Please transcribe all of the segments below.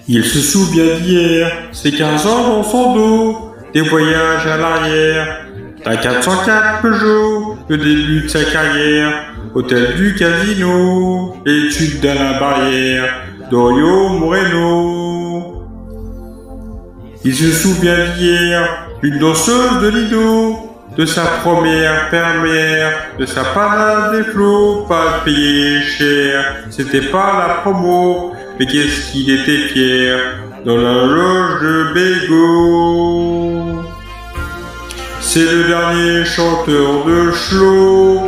Il se souvient d'hier, ses 15 ans dans son dos, des voyages à l'arrière, d'un 404 Peugeot, le début de sa carrière, hôtel du casino, études d'Alain Barrière, d'Orio Moreno. Il se souvient d'hier, une danseuse de Lido, de sa première permière, de sa panade des flots, pas payé cher, c'était pas la promo, mais qu'est-ce qu'il était fier, dans la loge de Bégo. C'est le dernier chanteur de Chlot,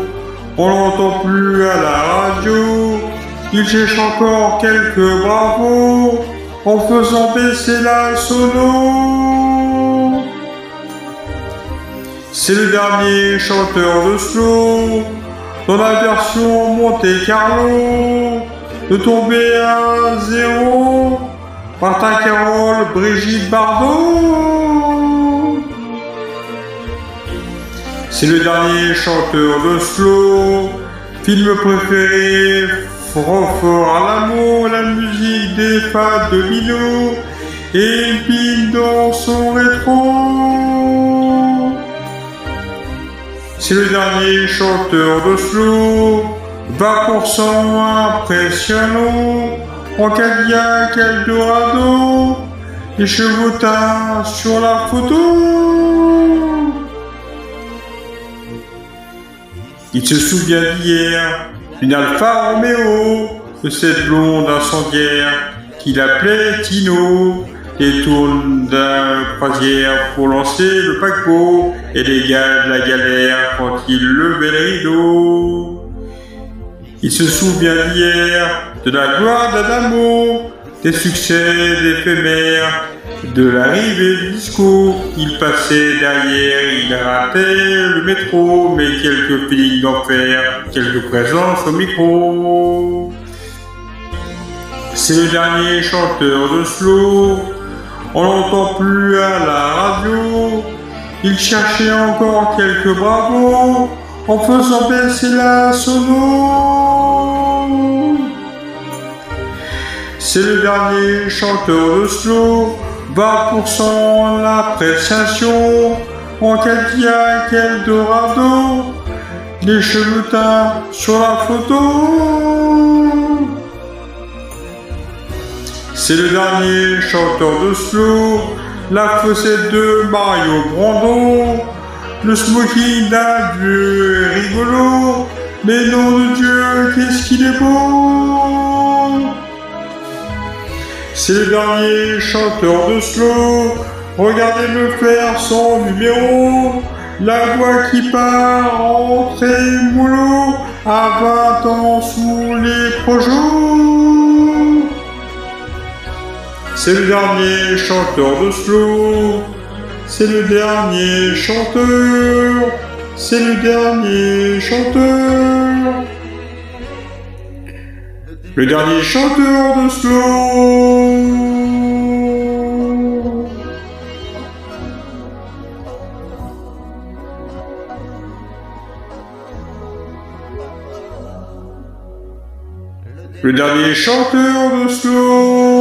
on l'entend plus à la radio, il cherche encore quelques bravos, en faisant baisser la sono. C'est le dernier chanteur de slow, dans la version Monte Carlo, de tomber à 0, Martin Carole, Brigitte Bardot. C'est le dernier chanteur de slow, film préféré, fort à l'amour, la musique des fans de Lino, et une pile dans son rétro. C'est le dernier chanteur de slow, 20% impressionnant, en Cadillac Eldorado, les cheveux teints sur la photo. Il se souvient d'hier, une Alfa Romeo, de cette blonde incendiaire qu'il appelait Tino, des tournes d'un croisière pour lancer le paquebot et les gars de la galère quand il levait le rideau. Il se souvient d'hier, de la gloire d'Adamo, des succès éphémères, de l'arrivée du disco. Il passait derrière, il ratait le métro, mais quelques feelings d'enfer, quelques présences au micro. C'est le dernier chanteur de slow, on l'entend plus à la radio, il cherchait encore quelques bravos, en faisant baisser la sono. C'est le dernier chanteur de slow, 20% l'appréciation, en Cadillac Eldorado, les cheveux teints sur la photo. C'est le dernier chanteur de slow, la fossette de Mario Brando, le smoking d'un vieux rigolo, mais nom de Dieu, qu'est-ce qu'il est beau. C'est le dernier chanteur de slow, regardez-le faire son numéro, la voix qui part en trémolo, à 20 ans sous les projets. C'est le dernier chanteur de slow, c'est le dernier chanteur, c'est le dernier chanteur. Le dernier chanteur de slow. Le dernier chanteur de slow.